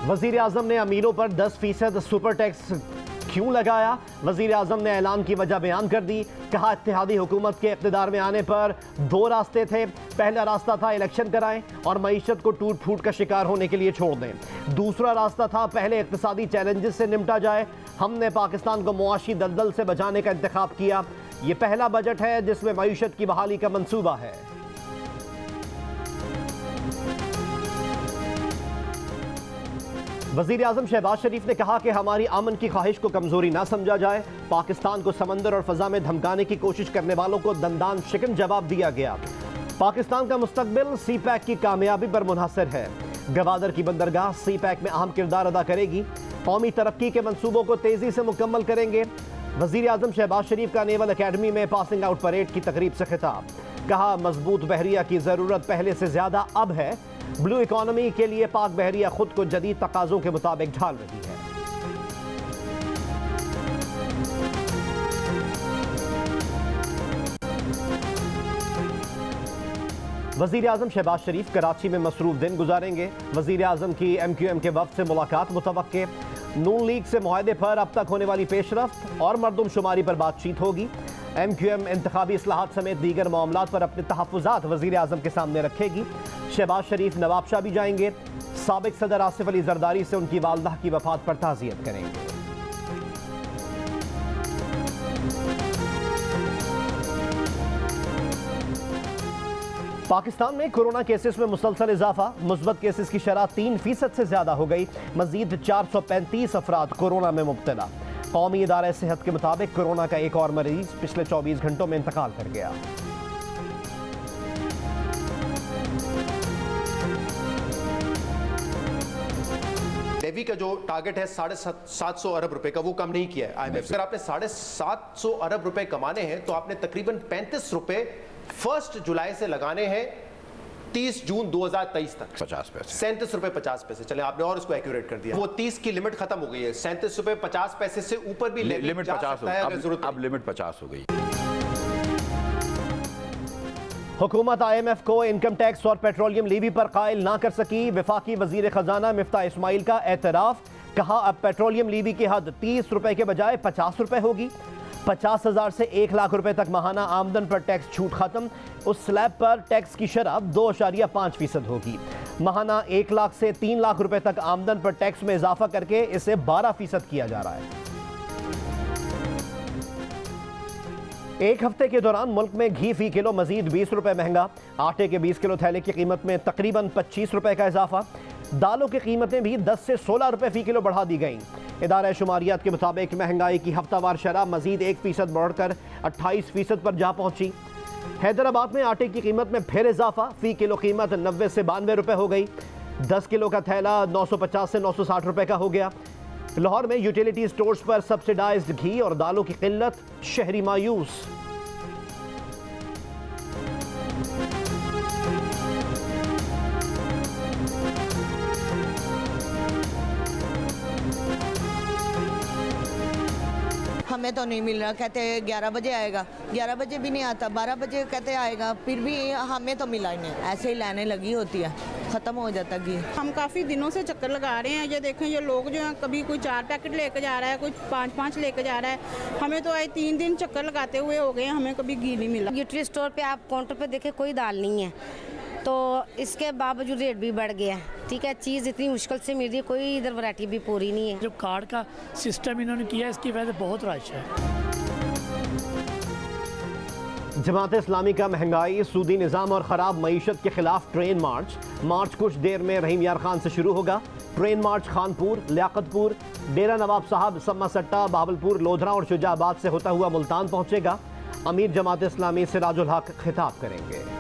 वजीर आजम ने अमीरों पर 10% सुपर टैक्स क्यों लगाया? वजीर आजम ने ऐलान की वजह बयान कर दी। कहा, इत्तेहादी हुकूमत के इक़्तिदार में आने पर दो रास्ते थे। पहला रास्ता था इलेक्शन कराएं और मईशत को टूट फूट का शिकार होने के लिए छोड़ दें। दूसरा रास्ता था पहले इक़्तिसादी चैलेंजेस से निपटा जाए। हमने पाकिस्तान को मुआशी दलदल से बचाने का इंतखाब किया। ये पहला बजट है जिसमें मईशत की बहाली का मंसूबा है। वज़ीर आज़म शहबाज शरीफ ने कहा कि हमारी अमन की ख्वाहिश को कमजोरी ना समझा जाए। पाकिस्तान को समंदर और फजा में धमकाने की कोशिश करने वालों को दंदान शिकन जवाब दिया गया। पाकिस्तान का मुस्तकबिल सी पैक की कामयाबी पर मुनहसर है। गवादर की बंदरगाह सी पैक में अहम किरदार अदा करेगी। कौमी तरक्की के मंसूबों को तेजी से मुकम्मल करेंगे। वज़ीर आज़म शहबाज शरीफ का नेवल अकेडमी में पासिंग आउट परेड की तकरीब से खिताब। कहा, मजबूत बहरिया की ज़रूरत पहले से ज़्यादा अब है। ब्लू इकॉनमी के लिए पाक बहरिया खुद को जदीद तकाज़ों के मुताबिक ढाल रही है। वज़ीर आज़म शहबाज शरीफ कराची में मसरूफ दिन गुजारेंगे। वज़ीर आज़म की MQM के वफ़द से मुलाकात मुतवक्के। नून लीग से मुआहदे पर अब तक होने वाली पेशरफ्त और मरदमशुमारी पर बातचीत होगी। MQM इंतखाबी इस्लाहात समेत दीगर मामलात पर अपने तहफ़्फ़ुज़ात वज़ीर आज़म के सामने रखेगी। शहबाज शरीफ नवाबशाह भी जाएंगे। साबिक सदर आसिफ अली जरदारी से उनकी वालदा की वफ़ात पर ताज़ियत करेंगे। पाकिस्तान में कोरोना केसेस में मुसलसल इजाफा। मुस्बत केसेस की शरह 3% से ज्यादा हो गई। मजीद 435 अफराद कोरोना में मुब्तला। कौमी इदारा सेहत के मुताबिक कोरोना का एक और मरीज पिछले 24 घंटों में इंतकाल कर गया। लेवी का जो टारगेट है 750 अरब रुपए का, वो कम नहीं किया है IMF। अगर आपने 750 अरब रुपए कमाने हैं तो आपने तकरीबन 35 रुपए 1 जुलाई से लगाने हैं 30 जून 2023 तक। 50 पैसे, 37 रुपए 50 पैसे। चले, आपने और इसको एक्यूरेट कर दिया। वो 30 की लिमिट खत्म हो गई है। 37 रुपए 50 पैसे से ऊपर भी लिमिट 50 हो गई। अब लिमिट 50 हो गई। हुकूमत IMF को इनकम टैक्स और पेट्रोलियम लीवी पर कायल ना कर सकी। वफाकी वजीर खजाना मिफ्ता इस्माइल का एतराफ। कहा, अब पेट्रोलियम लीवी की हद 30 रुपए के बजाय 50 रुपए होगी। 50,000 से 1 लाख रुपए तक माहाना आमदन पर टैक्स छूट खत्म। उस स्लैब पर टैक्स की शरह 2.5% होगी। माहाना 1 लाख से 3 लाख रुपए तक आमदन पर टैक्स में इजाफा करके इसे 12% किया जा रहा है। एक हफ्ते के दौरान मुल्क में घी फी किलो मजीद 20 रुपए महंगा। आटे के 20 किलो थैले की कीमत में तकरीबन 25 रुपए का इजाफा। दालों की कीमतें भी 10 से 16 रुपए फी किलो बढ़ा दी गई। इदारा शुमारियात के मुताबिक महंगाई की हफ्तावार शरह मजीद 1% बढ़कर 28% पर जा पहुंची। हैदराबाद में आटे की कीमत में फिर इजाफा। फी किलो कीमत 90 से 92 रुपए हो गई। 10 किलो का थैला 950 से 960 रुपए का हो गया। लाहौर में यूटिलिटी स्टोर्स पर सब्सिडाइज्ड घी और दालों की किल्लत, शहरी मायूस। हमें तो नहीं मिल रहा। कहते हैं 11 बजे आएगा, 11 बजे भी नहीं आता। 12 बजे कहते आएगा, फिर भी हमें तो मिला ही नहीं। ऐसे ही लाने लगी होती है, ख़त्म हो जाता घी। हम काफ़ी दिनों से चक्कर लगा रहे हैं। ये देखें, ये लोग जो हैं, कभी कोई 4 पैकेट लेकर जा रहा है, कोई 5-5 लेकर जा रहा है। हमें तो आए 3 दिन चक्कर लगाते हुए हो गए, हमें कभी घी नहीं मिला। यूटिलिटी स्टोर पे आप काउंटर पे देखें, कोई दाल नहीं है, तो इसके बावजूद रेट भी बढ़ गया है। ठीक है, चीज़ इतनी मुश्किल से मिल रही है, कोई इधर वैरायटी भी पूरी नहीं है। जो कार्ड का सिस्टम इन्होंने किया है, इसकी वजह से बहुत रश है। जमात इस्लामी का महंगाई, सूदी निज़ाम और ख़राब मईशत के खिलाफ ट्रेन मार्च कुछ देर में रहीम यार खान से शुरू होगा। ट्रेन मार्च खानपुर, लियाकतपुर, डेरा नवाब साहब, सम्मा सट्टा, बावलपुर, लोधरा और शुजाबाद से होता हुआ मुल्तान पहुंचेगा। अमीर जमात इस्लामी सिराजुल हक खिताब करेंगे।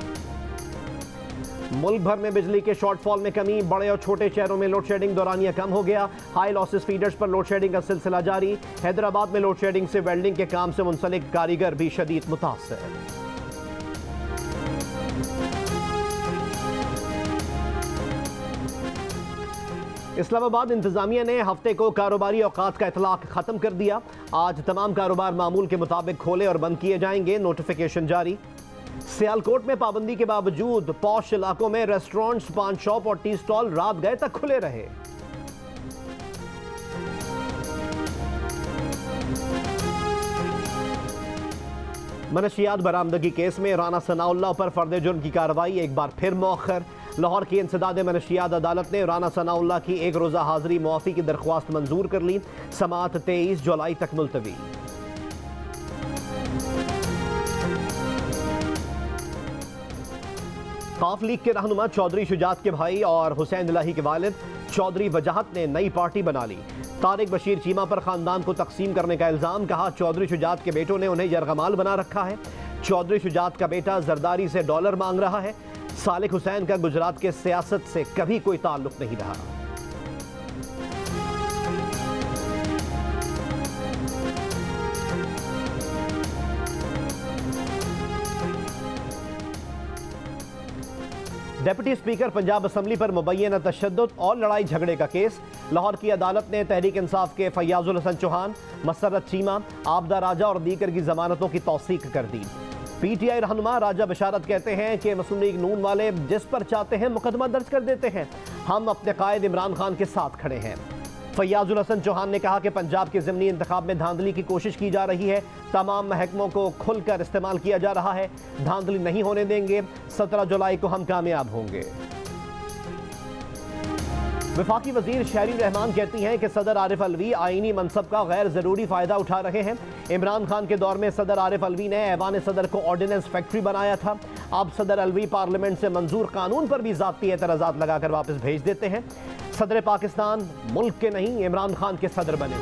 मुल्क भर में बिजली के शॉर्टफॉल में कमी, बड़े और छोटे शहरों में लोड शेडिंग दौरानिया कम हो गया। हाई लॉसेस फीडर्स पर लोड शेडिंग का सिलसिला जारी। हैदराबाद में लोड शेडिंग से वेल्डिंग के काम से मुंसलिक कारीगर भी शदीद मुतासर। इस्लामाबाद इंतजामिया ने हफ्ते को कारोबारी औकात का इतलाक खत्म कर दिया। आज तमाम कारोबार मामूल के मुताबिक खोले और बंद किए जाएंगे, नोटिफिकेशन जारी। सियालकोट में पाबंदी के बावजूद पॉश इलाकों में रेस्टोरेंट्स, पान शॉप और टी स्टॉल रात गए तक खुले रहे। मनशियात बरामदगी केस में राना सनाउल्लाह पर फर्द जुर्म की कार्रवाई एक बार फिर मौखर। लाहौर की इंसदाद मनशियात अदालत ने राना सनाउल्लाह की एक रोज़ा हाजिरी मुआफ़ी की दरख्वास्त मंजूर कर ली। समाअत 23 जुलाई तक मुलतवी। काफ लीग के रहनुमा चौधरी शुजात के भाई और हुसैन इलाही के वालिद चौधरी वजाहत ने नई पार्टी बना ली। तारिक बशीर चीमा पर खानदान को तकसीम करने का इल्ज़ाम, कहा चौधरी शुजात के बेटों ने उन्हें यरगमाल बना रखा है। चौधरी शुजात का बेटा जरदारी से डॉलर मांग रहा है। सालिक हुसैन का गुजरात के सियासत से कभी कोई ताल्लुक नहीं रहा। डिप्टी स्पीकर पंजाब असम्बली पर मुबैना तशद्दुद और लड़ाई झगड़े का केस। लाहौर की अदालत ने तहरीक इंसाफ के फैयाजुल हसन चौहान, मसरत चीमा, आबदा राजा और दीगर की जमानतों की तौसीक कर दी। PTI रहनुमा राजा बशारत कहते हैं कि मुस्लिम लीग नून वाले जिस पर चाहते हैं मुकदमा दर्ज कर देते हैं। हम अपने कायद इमरान खान के साथ खड़े हैं। फैयाजुल हसन चौहान ने कहा कि पंजाब के ज़िमनी इंतखाब में धांधली की कोशिश की जा रही है। तमाम महकमों को खुलकर इस्तेमाल किया जा रहा है। धांधली नहीं होने देंगे। 17 जुलाई को हम कामयाब होंगे। वफाकी वजीर शहरी रहमान कहती हैं कि सदर आरिफ अलवी आईनी मनसब का गैर ज़रूरी फ़ायदा उठा रहे हैं। इमरान खान के दौर में सदर आरिफ अलवी ने ऐवान सदर को ऑर्डिनेंस फैक्ट्री बनाया था। अब सदर अलवी पार्लियामेंट से मंजूर कानून पर भी ज़ाती एतराज़ात लगाकर वापस भेज देते हैं। सदर पाकिस्तान मुल्क के नहीं इमरान खान के सदर बने।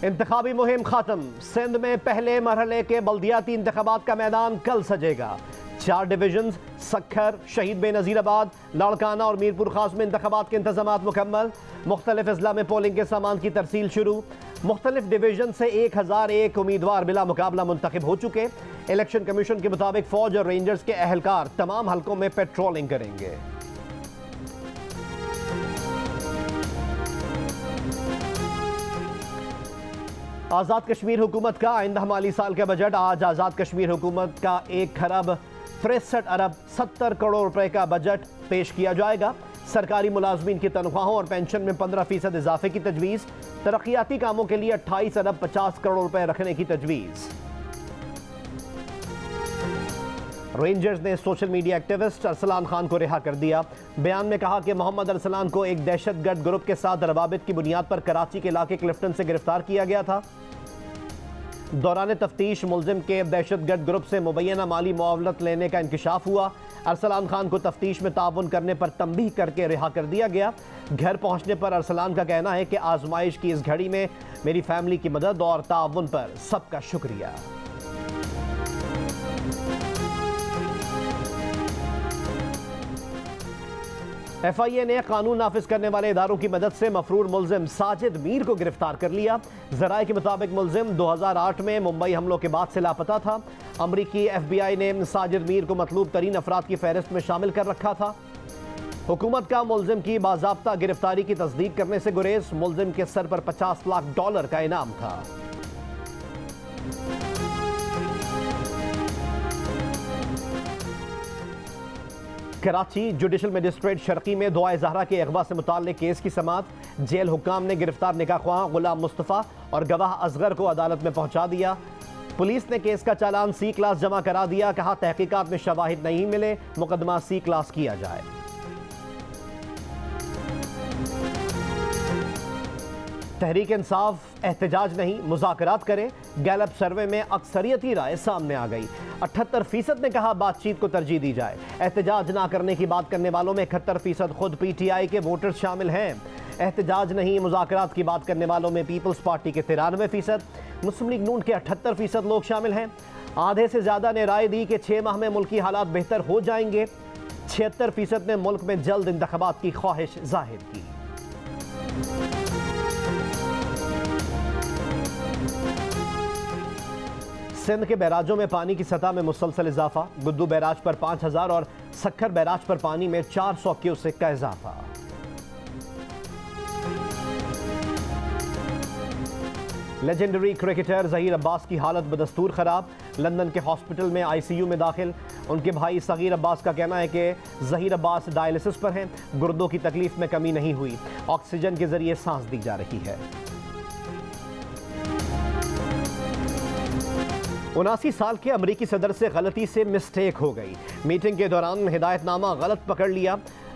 इंतखाबी मुहिम खत्म। सिंध में पहले मरहले के बल्दियाती इंतखाबात का मैदान कल सजेगा। 4 डिवीजन्स सक्खर, शहीद बेनज़ीराबाद, लाड़काना और मीरपुर खास में इंतखाबात के इंतजामात मुकम्मल। मुख्तलिफ अजला में पोलिंग के सामान की तरसील शुरू। मुख्तलिफ डिवीजन से 1001 उम्मीदवार बिला मुकाबला मुंतखब हो चुके। इलेक्शन कमीशन के मुताबिक फौज और रेंजर्स के अहलकार तमाम हलकों में पेट्रोलिंग करेंगे। आज़ाद कश्मीर हुकूमत का आइंदा माली साल का बजट। आज आज़ाद कश्मीर हुकूमत का 1 खरब 63 अरब 70 करोड़ रुपए का बजट पेश किया जाएगा। सरकारी मुलाजमीन की तनख्वाहों और पेंशन में 15% इजाफे की तजवीज़। तरक्याती कामों के लिए 28 अरब 50 करोड़ रुपए रखने की तजवीज़। रेंजर्स ने social media activist Arsalan Khan को रिहा कर दिया। बयान में कहा कि मोहम्मद अरसलान को एक दहशतगर्द ग्रुप के साथ रवाबित की बुनियाद पर कराची के इलाके क्लिफ्टन से गिरफ्तार किया गया था। दौरान तफ्तीश मुलजिम के दहशतगर्द ग्रुप से मुबैना माली मुआवनत लेने का इंकशाफ हुआ। अरसलान खान को तफ्तीश में ताउन करने पर तंबीह करके रिहा कर दिया गया। घर पहुंचने पर अरसलान का कहना है कि आजमाइश की इस घड़ी में मेरी फैमिली की मदद और ताउन पर सबका शुक्रिया। FIA ने कानून नाफिज करने वाले इदारों की मदद से मफरूर मुलजिम साजिद मीर को गिरफ्तार कर लिया। ज़राए के मुताबिक मुलजिम 2008 में मुंबई हमलों के बाद से लापता था। अमरीकी FBI ने साजिद मीर को मतलूब तरीन अफराद की फहरिस्त में शामिल कर रखा था। हुकूमत का मुलजिम की बाज़ाब्ता गिरफ्तारी की तस्दीक करने से गुरेज। मुलजिम के सर पर $50 लाख का इनाम था। कराची जुडिशल मजिस्ट्रेट शर्की में दुआए ज़हरा के अगवा से मुताल्लिक केस की समाअत। जेल हुक्काम ने गिरफ्तार निकाह ख्वाह गुलाम मुस्तफ़ा और गवाह असगर को अदालत में पहुंचा दिया। पुलिस ने केस का चालान C क्लास जमा करा दिया। कहा तहकीकात में शवाहिद नहीं मिले, मुकदमा C क्लास किया जाए। तहरीक इंसाफ एहतजाज नहीं मुज़ाकरात करे। गैलप सर्वे में अक्सरियती राय सामने आ गई। 78% ने कहा बातचीत को तरजीह दी जाए। एहतजाज ना करने की बात करने वालों में 71% खुद PTI के वोटर्स शामिल हैं। एहतजाज नहीं मुज़ाकरात की बात करने वालों में पीपल्स पार्टी के 93%, मुस्लिम लीग नून के 78% लोग शामिल हैं। आधे से ज़्यादा ने राय दी कि 6 माह में मुल्की हालात बेहतर हो जाएंगे। 76% ने मुल्क में जल्द इंतखाबात की ख्वाहिश जाहिर की। सिंध के बैराजों में पानी की सतह में मुसलसल इजाफा। गुद्दू बैराज पर 5000 और सक्खर बैराज पर पानी में 400 क्यूसेक का इजाफा। लेजेंडरी क्रिकेटर ज़हीर अब्बास की हालत बदस्तूर खराब। लंदन के हॉस्पिटल में ICU में दाखिल। उनके भाई सगीर अब्बास का कहना है कि ज़हीर अब्बास डायलिसिस पर हैं। गुर्दों की तकलीफ में कमी नहीं हुई। ऑक्सीजन के जरिए सांस दी जा रही है। 79 साल के अमरीकी सदर से गलती से मिस्टेक हो गई। मीटिंग के दौरान हिदायतनामा गलत पकड़ लिया।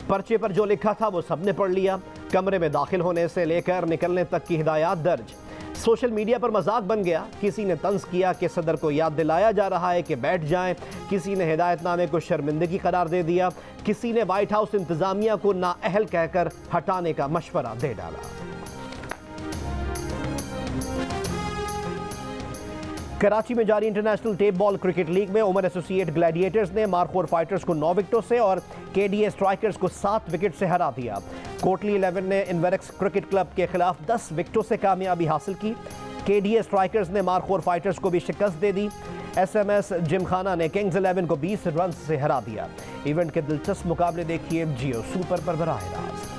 पर्चे पर जो लिखा था वो सबने पढ़ लिया। कमरे में दाखिल होने से लेकर निकलने तक की हिदायत दर्ज। सोशल मीडिया पर मजाक बन गया। किसी ने तंज किया कि सदर को याद दिलाया जा रहा है कि बैठ जाएं। किसी ने हिदायतनामे को शर्मिंदगी करार दे दिया। किसी ने व्हाइट हाउस इंतजामिया को नाअहल कहकर हटाने का मशवरा दे डाला। कराची में जारी international tape ball cricket league में उमर एसोसिएट ग्लैडिएटर्स ने मारखोर फाइटर्स को 9 विकेटों से और केडीए स्ट्राइकर्स को 7 विकेट से हरा दिया। कोटली 11 ने इनवेरेक्स क्रिकेट क्लब के खिलाफ 10 विकेटों से कामयाबी हासिल की। केडीए स्ट्राइकर्स ने मारखोर फाइटर्स को भी शिकस्त दे दी। एसएमएस जिमखाना ने किंग्स 11 को 20 रन से हरा दिया। इवेंट के दिलचस्प मुकाबले देखिए जियो सुपर पर बराह रास्त।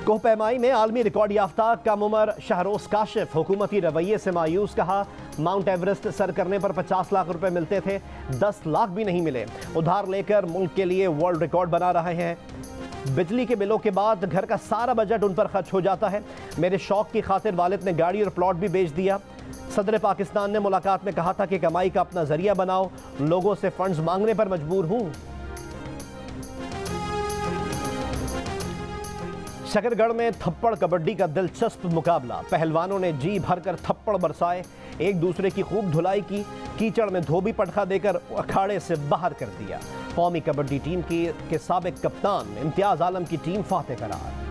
कोहपैमाई में आलमी रिकॉर्ड याफ्ता कम उमर शाहरोज काशिफ हुकूमती रवैये से मायूस। कहा माउंट एवरेस्ट सर करने पर 50 लाख रुपए मिलते थे, 10 लाख भी नहीं मिले। उधार लेकर मुल्क के लिए वर्ल्ड रिकॉर्ड बना रहे हैं। बिजली के बिलों के बाद घर का सारा बजट उन पर खर्च हो जाता है। मेरे शौक की खातिर वालिद ने गाड़ी और प्लॉट भी बेच दिया। सदर पाकिस्तान ने मुलाकात में कहा था कि कमाई का अपना जरिया बनाओ, लोगों से फंड्स मांगने पर मजबूर हूं। शकरगढ़ में थप्पड़ कबड्डी का दिलचस्प मुकाबला। पहलवानों ने जी भरकर थप्पड़ बरसाए, एक दूसरे की खूब धुलाई की। कीचड़ में धोबी पटखा देकर अखाड़े से बाहर कर दिया। कौमी कबड्डी टीम के साबिक कप्तान इम्तियाज आलम की टीम फातेह करार।